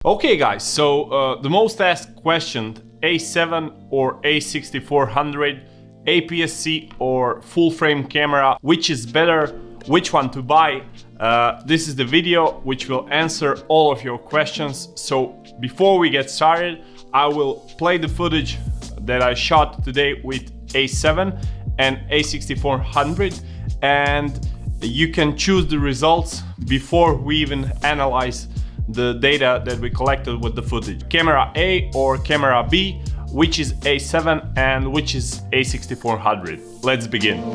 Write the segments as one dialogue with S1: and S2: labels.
S1: Okay guys, so the most asked question, A7 or A6400, APS-C or full frame camera, which is better, which one to buy? This is the video which will answer all of your questions. So before we get started, I will play the footage that I shot today with A7 and A6400, and you can choose the results before we even analyze the data that we collected with the footage. Camera A or camera B, which is A7 and which is A6400. Let's begin.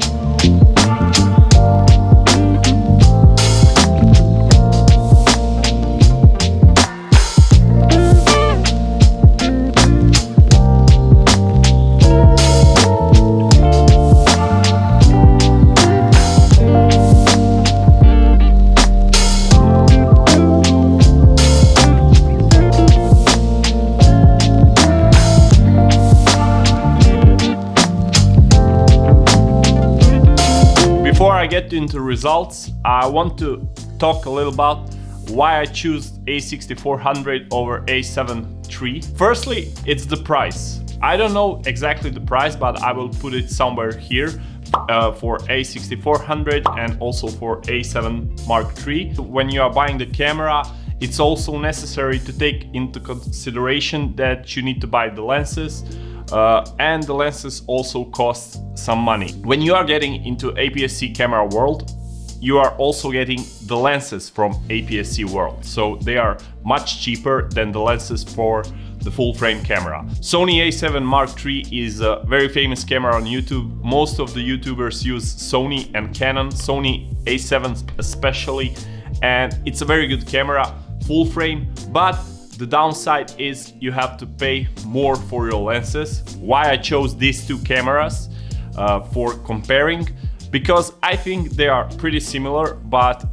S1: Before I get into results, I want to talk a little about why I choose A6400 over A7 III. Firstly, it's the price. I don't know exactly the price, but I will put it somewhere here for A6400 and also for A7 Mark III. When you are buying the camera, it's also necessary to take into consideration that you need to buy the lenses. And the lenses also cost some money. When you are getting into APS-C camera world, you are also getting the lenses from APS-C world. So they are much cheaper than the lenses for the full frame camera. Sony A7 Mark III is a very famous camera on YouTube. Most of the YouTubers use Sony and Canon, Sony A7 especially, and it's a very good camera, full frame, but the downside is you have to pay more for your lenses. Why I chose these two cameras for comparing? Because I think they are pretty similar but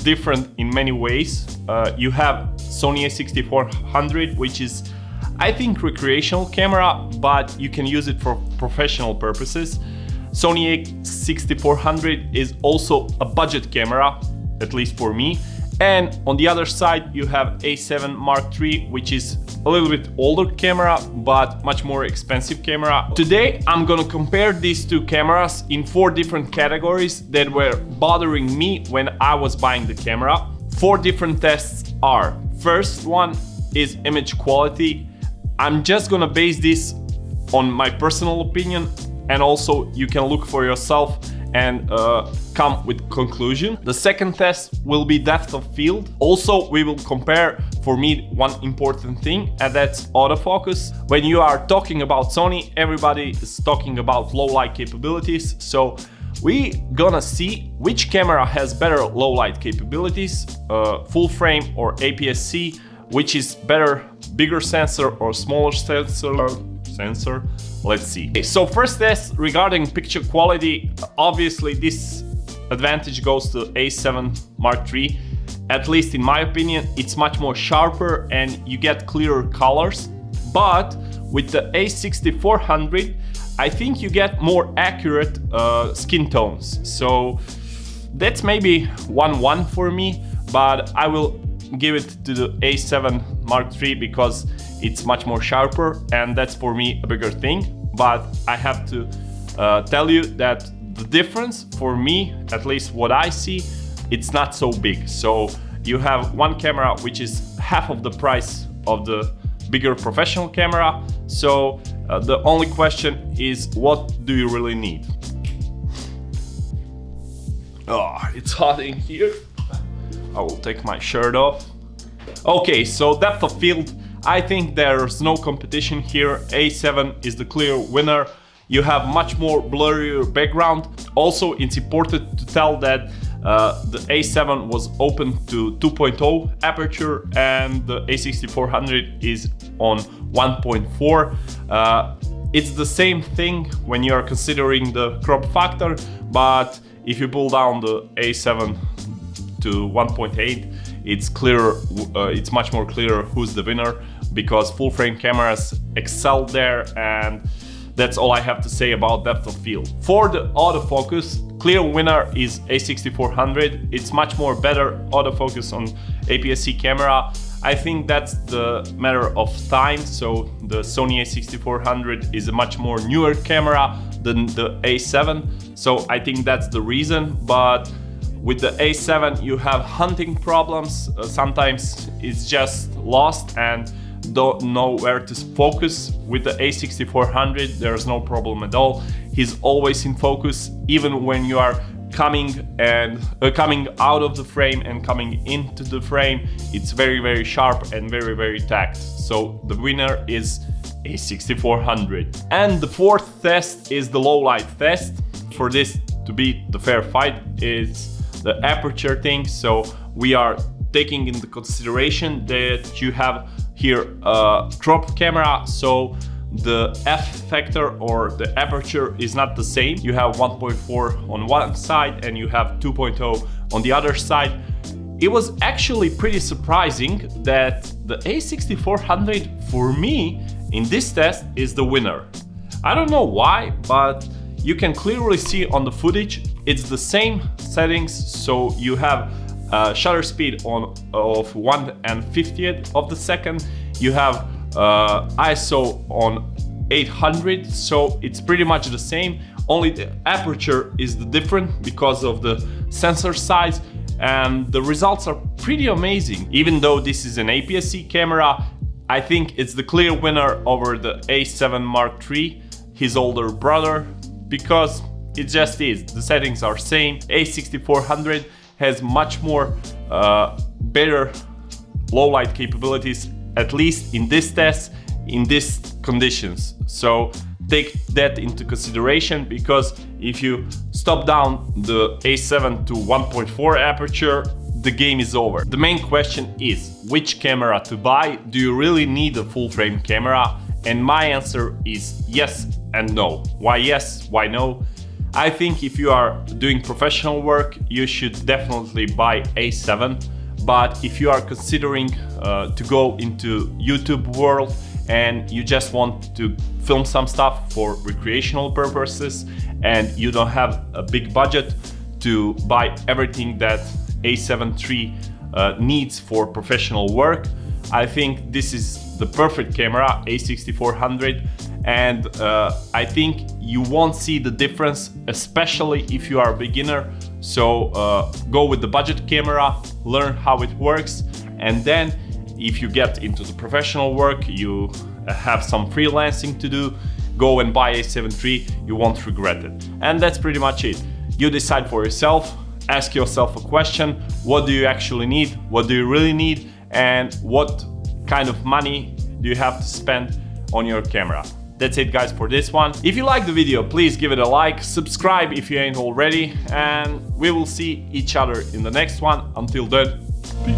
S1: different in many ways. You have Sony A6400, which is, I think, recreational camera, but you can use it for professional purposes. Sony A6400 is also a budget camera, at least for me. And on the other side, you have A7 Mark III, which is a little bit older camera, but much more expensive camera. Today, I'm gonna compare these two cameras in 4 different categories that were bothering me when I was buying the camera. 4 different tests are: first one is image quality. I'm just gonna base this on my personal opinion, and also you can look for yourself and come with conclusion. The second test will be depth of field. Also, we will compare, for me, one important thing, and that's autofocus. When you are talking about Sony, everybody is talking about low light capabilities. So we gonna see which camera has better low light capabilities, full frame or APS-C, which is better, bigger sensor or smaller sensor. Let's see. Okay, so first test regarding picture quality. Obviously this advantage goes to A7 Mark III. At least in my opinion, it's much more sharper and you get clearer colors. But with the A6400, I think you get more accurate skin tones. So that's maybe 1-1 for me, but I will give it to the A7 Mark III because it's much more sharper, and that's for me a bigger thing. But I have to tell you that the difference for me, at least what I see, it's not so big. So you have one camera which is half of the price of the bigger professional camera. So the only question is, what do you really need? Oh, it's hot in here. I will take my shirt off. Okay, so depth of field. I think there's no competition here. A7 is the clear winner. You have much more blurrier background. Also, it's important to tell that the A7 was open to 2.0 aperture and the A6400 is on 1.4. It's the same thing when you are considering the crop factor, but if you pull down the A7 to 1.8, it's clearer, it's much more clear who's the winner, because full frame cameras excel there, and that's all I have to say about depth of field. For the autofocus, clear winner is A6400. It's much more better autofocus on APS-C camera. I think that's the matter of time. So the Sony A6400 is a much more newer camera than the A7. So I think that's the reason. But with the A7 you have hunting problems. Sometimes it's just lost and don't know where to focus. With the A6400 there's no problem at all. He's always in focus, even when you are coming out of the frame and coming into the frame. It's very sharp and very tact. So the winner is A6400. And the fourth test is the low light test. For this to be the fair fight is the aperture thing. So we are taking into consideration that you have here a crop camera, so the f factor or the aperture is not the same. You have 1.4 on one side and you have 2.0 on the other side. It was actually pretty surprising that the A6400 for me in this test is the winner. I don't know why, but you can clearly see on the footage it's the same settings. So you have shutter speed of 1/50th of the second. You have ISO on 800, so it's pretty much the same. Only the aperture is the different because of the sensor size, and the results are pretty amazing. Even though this is an APS-C camera, I think it's the clear winner over the A7 Mark III, his older brother, because it just is. The settings are same. A6400 has much more better low light capabilities, at least in this test, in these conditions. So take that into consideration, because if you stop down the A7 to 1.4 aperture, the game is over. The main question is which camera to buy. Do you really need a full frame camera? And my answer is yes and no. Why yes, why no? I think if you are doing professional work, you should definitely buy A7. But if you are considering to go into YouTube world and you just want to film some stuff for recreational purposes and you don't have a big budget to buy everything that A7 III needs for professional work, I think this is the perfect camera, A6400, and I think you won't see the difference, especially if you are a beginner. So go with the budget camera, learn how it works, and then if you get into the professional work, you have some freelancing to do, go and buy A7 III, you won't regret it. And that's pretty much it. You decide for yourself, ask yourself a question: what do you actually need, what do you really need, and what kind of money do you have to spend on your camera. That's it guys for this one. If you like the video, please give it a like, subscribe if you ain't already, and we will see each other in the next one. Until then, peace.